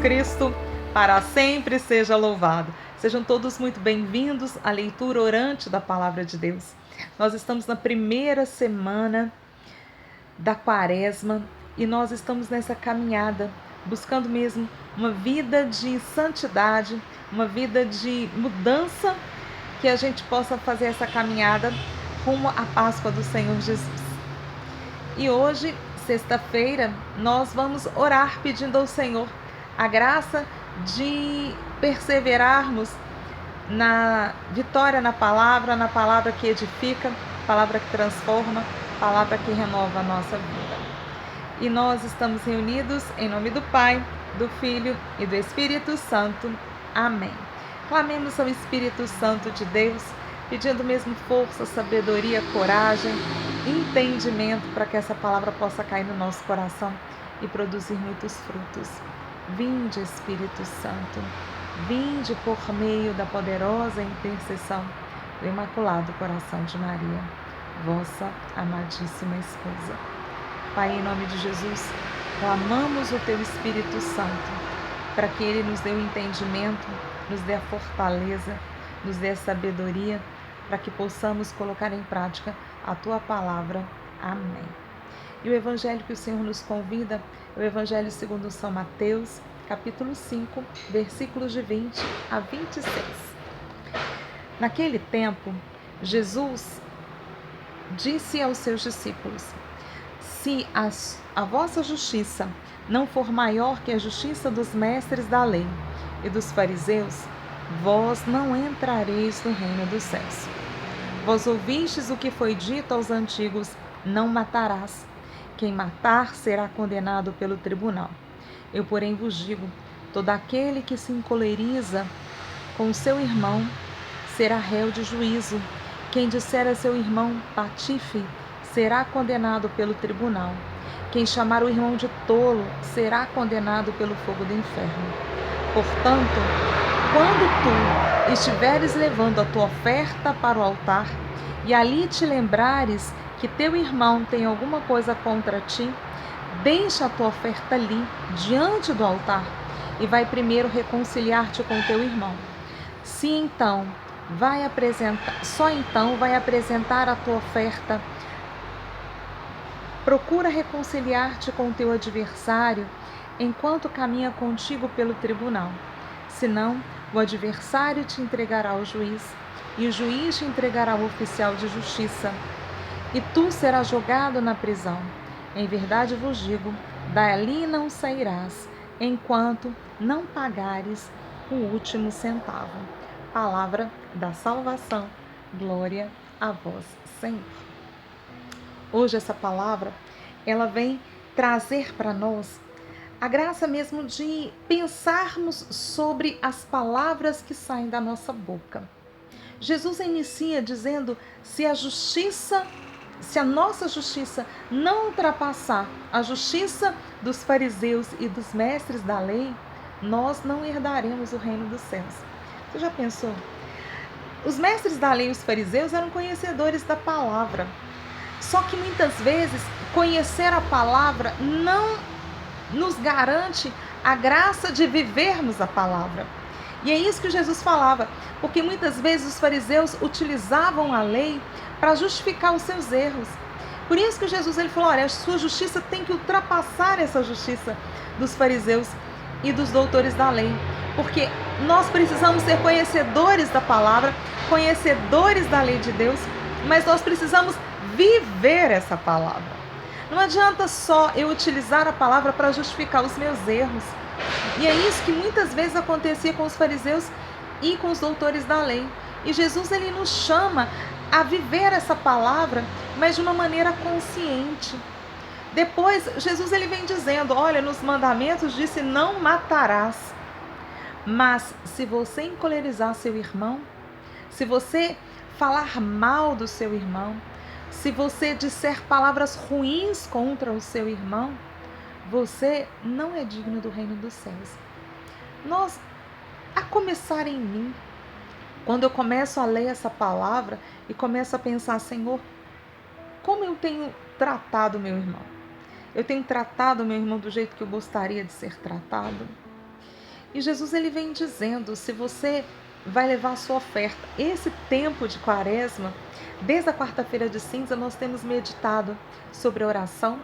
Cristo, para sempre seja louvado. Sejam todos muito bem-vindos à leitura orante da Palavra de Deus. Nós estamos na primeira semana da Quaresma e nós estamos nessa caminhada, buscando mesmo uma vida de santidade, uma vida de mudança, que a gente possa fazer essa caminhada rumo à Páscoa do Senhor Jesus. E hoje, sexta-feira, nós vamos orar pedindo ao Senhor a graça de perseverarmos na vitória na palavra que edifica, palavra que transforma, palavra que renova a nossa vida. E nós estamos reunidos em nome do Pai, do Filho e do Espírito Santo. Amém. Clamemos ao Espírito Santo de Deus, pedindo mesmo força, sabedoria, coragem, entendimento para que essa palavra possa cair no nosso coração e produzir muitos frutos. Vinde, Espírito Santo, vinde por meio da poderosa intercessão do Imaculado Coração de Maria, vossa amadíssima esposa. Pai, em nome de Jesus, clamamos o Teu Espírito Santo para que Ele nos dê o entendimento, nos dê a fortaleza, nos dê a sabedoria, para que possamos colocar em prática a Tua palavra. Amém. E o Evangelho que o Senhor nos convida é o Evangelho segundo São Mateus, capítulo 5, versículos de 20 a 26. Naquele tempo, Jesus disse aos seus discípulos: se a vossa justiça não for maior que a justiça dos mestres da lei e dos fariseus, vós não entrareis no reino dos céus. Vós ouvistes o que foi dito aos antigos: não matarás. Quem matar será condenado pelo tribunal. Eu, porém, vos digo: todo aquele que se encoleriza com seu irmão será réu de juízo. Quem disser a seu irmão patife será condenado pelo tribunal. Quem chamar o irmão de tolo será condenado pelo fogo do inferno. Portanto, quando tu estiveres levando a tua oferta para o altar e ali te lembrares que teu irmão tem alguma coisa contra ti, deixa a tua oferta ali, diante do altar, e vai primeiro reconciliar-te com teu irmão. Só então vai apresentar a tua oferta. Procura reconciliar-te com teu adversário enquanto caminha contigo pelo tribunal. Senão, o adversário te entregará ao juiz, e o juiz te entregará ao oficial de justiça, e tu serás jogado na prisão. Em verdade vos digo, dali não sairás, enquanto não pagares o último centavo. Palavra da salvação. Glória a vós, Senhor. Hoje essa palavra, ela vem trazer para nós a graça mesmo de pensarmos sobre as palavras que saem da nossa boca. Jesus inicia dizendo: se a nossa justiça não ultrapassar a justiça dos fariseus e dos mestres da lei, nós não herdaremos o reino dos céus. Você já pensou? Os mestres da lei e os fariseus eram conhecedores da palavra. Só que muitas vezes conhecer a palavra não nos garante a graça de vivermos a palavra. E é isso que Jesus falava, porque muitas vezes os fariseus utilizavam a lei para justificar os seus erros. Por isso que Jesus falou: olha, a sua justiça tem que ultrapassar essa justiça dos fariseus e dos doutores da lei. Porque nós precisamos ser conhecedores da palavra, conhecedores da lei de Deus, mas nós precisamos viver essa palavra. Não adianta só eu utilizar a palavra para justificar os meus erros. E é isso que muitas vezes acontecia com os fariseus e com os doutores da lei. E Jesus, ele nos chama a viver essa palavra, mas de uma maneira consciente. Depois, Jesus, ele vem dizendo: olha, nos mandamentos disse: não matarás. Mas se você encolerizar seu irmão, se você falar mal do seu irmão, se você disser palavras ruins contra o seu irmão, você não é digno do reino dos céus. A começar em mim, quando eu começo a ler essa palavra e começo a pensar: Senhor, como eu tenho tratado o meu irmão? Eu tenho tratado o meu irmão do jeito que eu gostaria de ser tratado? E Jesus ele vem dizendo, se você vai levar a sua oferta, esse tempo de quaresma, desde a quarta-feira de cinza, nós temos meditado sobre a oração,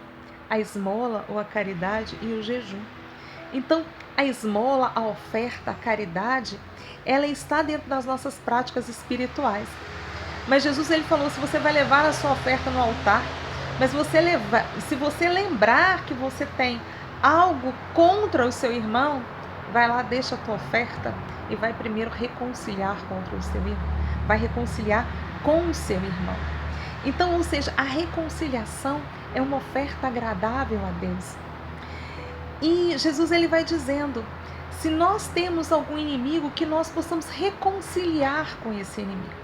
a esmola ou a caridade e o jejum. Então, a esmola, a oferta, a caridade, ela está dentro das nossas práticas espirituais. Mas Jesus ele falou, se você vai levar a sua oferta no altar, mas se você lembrar que você tem algo contra o seu irmão, vai lá, deixa a tua oferta e vai primeiro reconciliar contra o seu irmão. Vai reconciliar com o seu irmão. Então, ou seja, a reconciliação é uma oferta agradável a Deus. E Jesus ele vai dizendo, se nós temos algum inimigo, que nós possamos reconciliar com esse inimigo.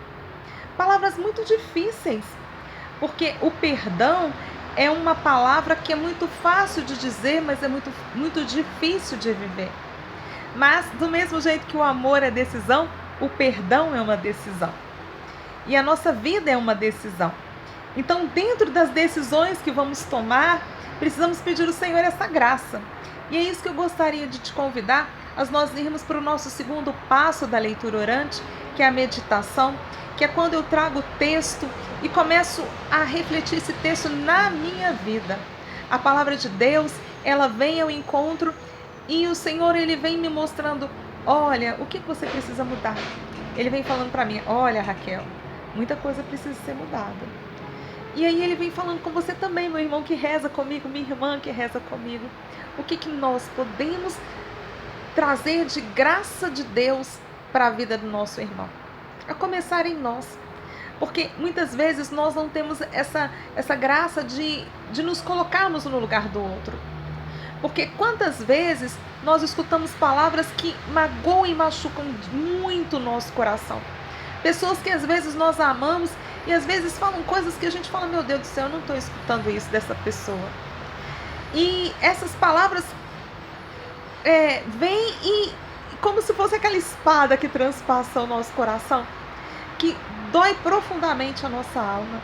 Palavras muito difíceis, porque o perdão é uma palavra que é muito fácil de dizer, mas é muito difícil de viver. Mas do mesmo jeito que o amor é decisão, o perdão é uma decisão. E a nossa vida é uma decisão. Então, dentro das decisões que vamos tomar, precisamos pedir ao Senhor essa graça. E é isso que eu gostaria de te convidar, a nós irmos para o nosso segundo passo da leitura orante, que é a meditação, que é quando eu trago o texto e começo a refletir esse texto na minha vida. A palavra de Deus, ela vem ao encontro e o Senhor, ele vem me mostrando, olha, o que você precisa mudar? Ele vem falando para mim, olha, Raquel, muita coisa precisa ser mudada. E aí ele vem falando com você também, meu irmão que reza comigo, minha irmã que reza comigo. O que nós podemos trazer de graça de Deus para a vida do nosso irmão? A começar em nós. Porque muitas vezes nós não temos essa graça de nos colocarmos no lugar do outro. Porque quantas vezes nós escutamos palavras que magoam e machucam muito o nosso coração. Pessoas que às vezes nós amamos e às vezes falam coisas que a gente fala, meu Deus do céu, eu não estou escutando isso dessa pessoa. E essas palavras vêm e como se fosse aquela espada que transpassa o nosso coração, que dói profundamente a nossa alma.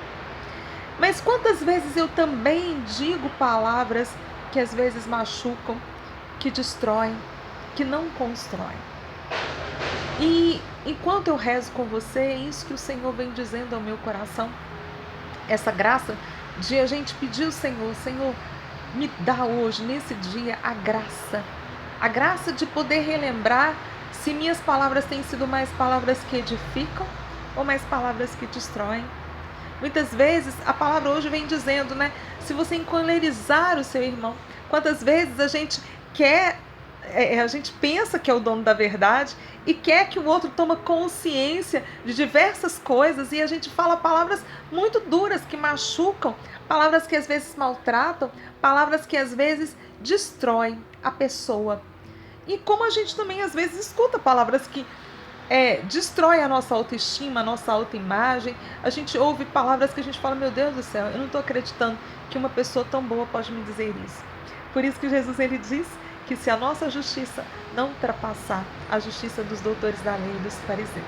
Mas quantas vezes eu também digo palavras que às vezes machucam, que destroem, que não constroem. E enquanto eu rezo com você, é isso que o Senhor vem dizendo ao meu coração. Essa graça de a gente pedir ao Senhor, Senhor, me dá hoje, nesse dia, a graça de poder relembrar se minhas palavras têm sido mais palavras que edificam ou mais palavras que destroem. Muitas vezes a palavra hoje vem dizendo, né? Se você encolerizar o seu irmão, quantas vezes a gente quer, a gente pensa que é o dono da verdade e quer que o outro tome consciência de diversas coisas e a gente fala palavras muito duras que machucam, palavras que às vezes maltratam, palavras que às vezes destroem a pessoa. E como a gente também às vezes escuta palavras que destrói a nossa autoestima, a nossa autoimagem. A gente ouve palavras que a gente fala, meu Deus do céu, eu não estou acreditando que uma pessoa tão boa pode me dizer isso. Por isso que Jesus ele diz que se a nossa justiça não ultrapassar a justiça dos doutores da lei e dos fariseus.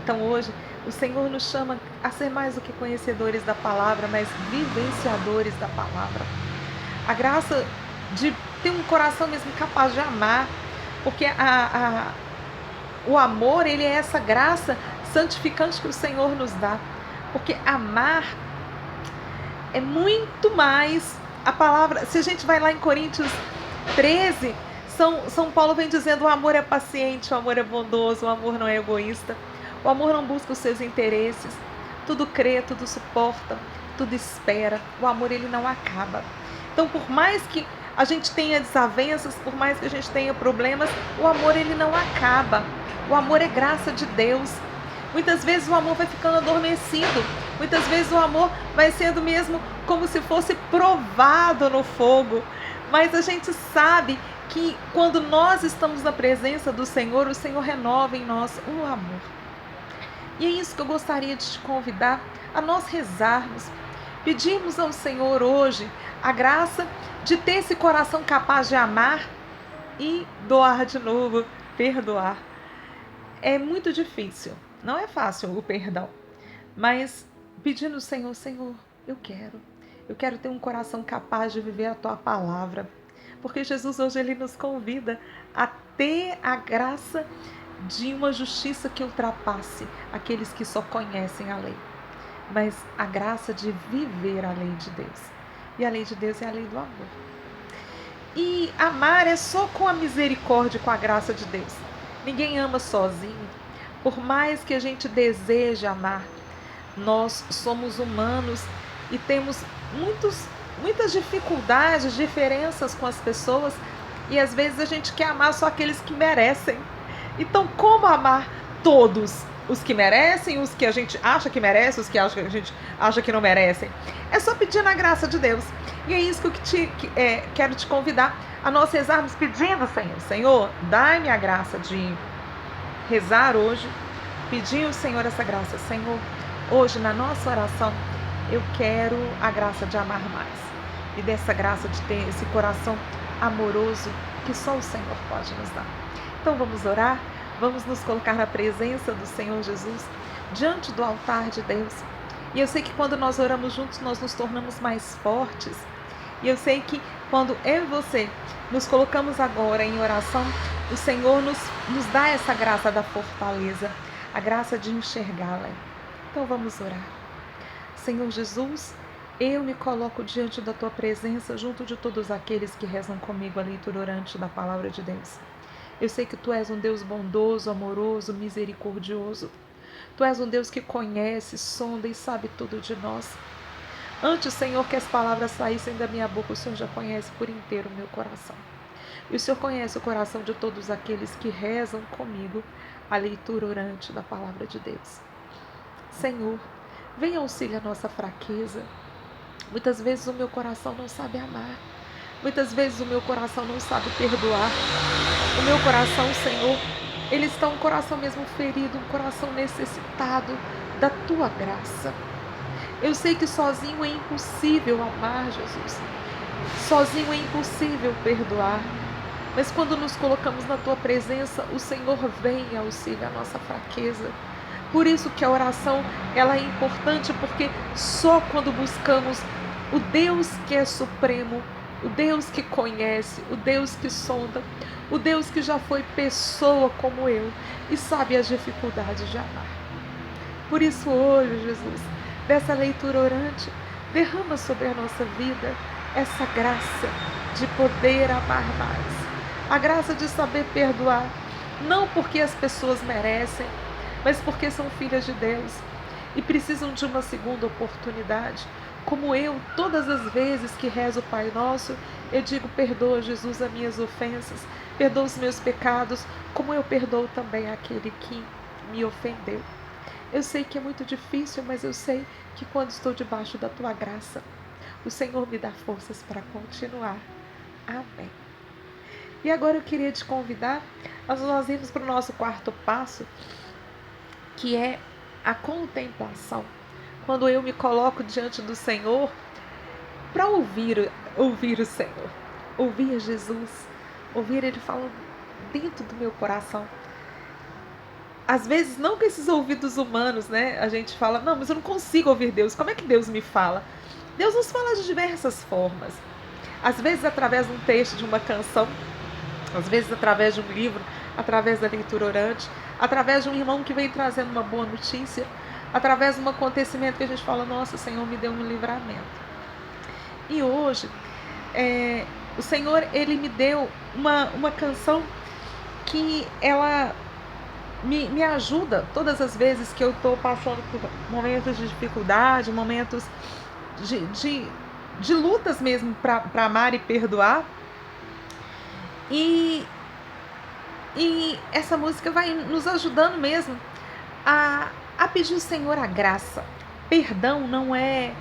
Então hoje o Senhor nos chama a ser mais do que conhecedores da palavra, mas vivenciadores da palavra. A graça de ter um coração mesmo capaz de amar, porque o amor, ele é essa graça santificante que o Senhor nos dá. Porque amar é muito mais a palavra. Se a gente vai lá em Coríntios 13, São Paulo vem dizendo, o amor é paciente, o amor é bondoso, o amor não é egoísta, o amor não busca os seus interesses, tudo crê, tudo suporta, tudo espera. O amor, ele não acaba. Então, por mais que a gente tenha desavenças, por mais que a gente tenha problemas, o amor, ele não acaba. O amor é graça de Deus. Muitas vezes o amor vai ficando adormecido. Muitas vezes o amor vai sendo mesmo como se fosse provado no fogo. Mas a gente sabe que quando nós estamos na presença do Senhor, o Senhor renova em nós o amor. E é isso que eu gostaria de te convidar a nós rezarmos. Pedirmos ao Senhor hoje a graça de ter esse coração capaz de amar e doar de novo, perdoar. É muito difícil, não é fácil o perdão, mas pedindo ao Senhor, Senhor, eu quero ter um coração capaz de viver a Tua palavra, Porque Jesus hoje ele nos convida a ter a graça de uma justiça que ultrapasse aqueles que só conhecem a lei, mas a graça de viver a lei de Deus. E a lei de Deus é a lei do amor. E amar é só com a misericórdia e com a graça de Deus. Ninguém ama sozinho. Por mais que a gente deseje amar, nós somos humanos e temos muitas dificuldades, diferenças com as pessoas, e às vezes a gente quer amar só aqueles que merecem. Então, como amar todos? Os que merecem, os que a gente acha que merece, os que a gente acha que não merecem. É só pedir na graça de Deus. E é isso que eu quero te convidar a nós rezarmos pedindo, Senhor. Senhor, dai-me a graça de rezar hoje, pedir ao Senhor essa graça. Senhor, hoje na nossa oração, eu quero a graça de amar mais. E dessa graça de ter esse coração amoroso que só o Senhor pode nos dar. Então vamos orar, vamos nos colocar na presença do Senhor Jesus, diante do altar de Deus. E eu sei que quando nós oramos juntos, nós nos tornamos mais fortes. E eu sei que quando eu e você nos colocamos agora em oração, o Senhor nos dá essa graça da fortaleza, a graça de enxergá-la. Então vamos orar. Senhor Jesus, eu me coloco diante da Tua presença, junto de todos aqueles que rezam comigo a leitura orante da Palavra de Deus. Eu sei que Tu és um Deus bondoso, amoroso, misericordioso. Tu és um Deus que conhece, sonda e sabe tudo de nós. Antes, Senhor, que as palavras saíssem da minha boca, o Senhor já conhece por inteiro o meu coração. E o Senhor conhece o coração de todos aqueles que rezam comigo a leitura orante da Palavra de Deus. Senhor, venha auxiliar a nossa fraqueza. Muitas vezes o meu coração não sabe amar. Muitas vezes o meu coração não sabe perdoar. O meu coração, Senhor, ele está um coração mesmo ferido, um coração necessitado da Tua graça. Eu sei que sozinho é impossível amar, Jesus. Sozinho é impossível perdoar. Mas quando nos colocamos na Tua presença, o Senhor vem e auxilia a nossa fraqueza. Por isso que a oração ela é importante, porque só quando buscamos o Deus que é supremo, o Deus que conhece, o Deus que sonda, o Deus que já foi pessoa como eu e sabe as dificuldades de amar. Por isso hoje, Jesus, dessa leitura orante, derrama sobre a nossa vida essa graça de poder amar mais. A graça de saber perdoar, não porque as pessoas merecem, mas porque são filhas de Deus e precisam de uma segunda oportunidade. Como eu, todas as vezes que rezo o Pai Nosso, eu digo: perdoa, Jesus, as minhas ofensas, perdoa os meus pecados, como eu perdoo também aquele que me ofendeu. Eu sei que é muito difícil, mas eu sei que quando estou debaixo da Tua graça, o Senhor me dá forças para continuar. Amém. E agora eu queria te convidar a nós irmos para o nosso quarto passo, que é a contemplação. Quando eu me coloco diante do Senhor para ouvir o Senhor, ouvir Jesus, ouvir Ele falando dentro do meu coração. Às vezes não com esses ouvidos humanos, né? A gente fala: não, mas eu não consigo ouvir Deus. Como é que Deus me fala? Deus nos fala de diversas formas. Às vezes através de um texto, de uma canção, às vezes através de um livro, através da leitura orante, através de um irmão que vem trazendo uma boa notícia, através de um acontecimento que a gente fala: nossa, o Senhor me deu um livramento. E hoje, o Senhor, Ele me deu uma canção que ela me ajuda todas as vezes que eu estou passando por momentos de dificuldade, momentos de lutas mesmo para amar e perdoar. E essa música vai nos ajudando mesmo a pedir ao Senhor a graça. Perdão não é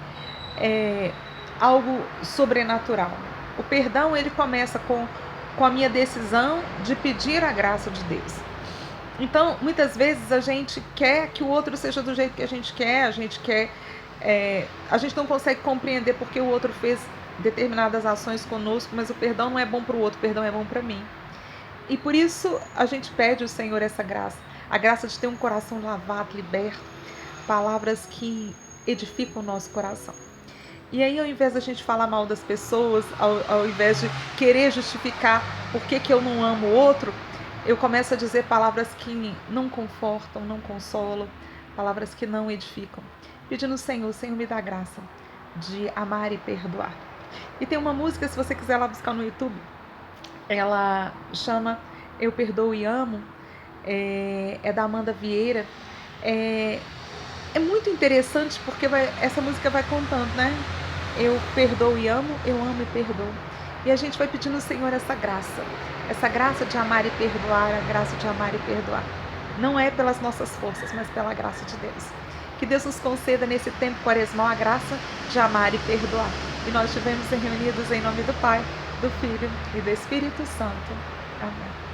algo sobrenatural. O perdão, ele começa com a minha decisão de pedir a graça de Deus. Então, muitas vezes a gente quer que o outro seja do jeito que a gente quer, a gente não consegue compreender porque o outro fez determinadas ações conosco, mas o perdão não é bom para o outro, o perdão é bom para mim. E por isso a gente pede ao Senhor essa graça, a graça de ter um coração lavado, liberto, palavras que edificam o nosso coração. E aí, ao invés da gente falar mal das pessoas, ao invés de querer justificar por que eu não amo o outro, eu começo a dizer palavras que não confortam, não consolam, palavras que não edificam. Pedindo, Senhor, me dá graça de amar e perdoar. E tem uma música, se você quiser lá buscar no YouTube, ela chama Eu Perdoo e Amo, é da Amanda Vieira. É muito interessante porque essa música vai contando, né? Eu perdoo e amo, eu amo e perdoo. E a gente vai pedindo ao Senhor essa graça de amar e perdoar, a graça de amar e perdoar. Não é pelas nossas forças, mas pela graça de Deus. Que Deus nos conceda nesse tempo quaresmal a graça de amar e perdoar. E nós estivemos reunidos em nome do Pai, do Filho e do Espírito Santo. Amém.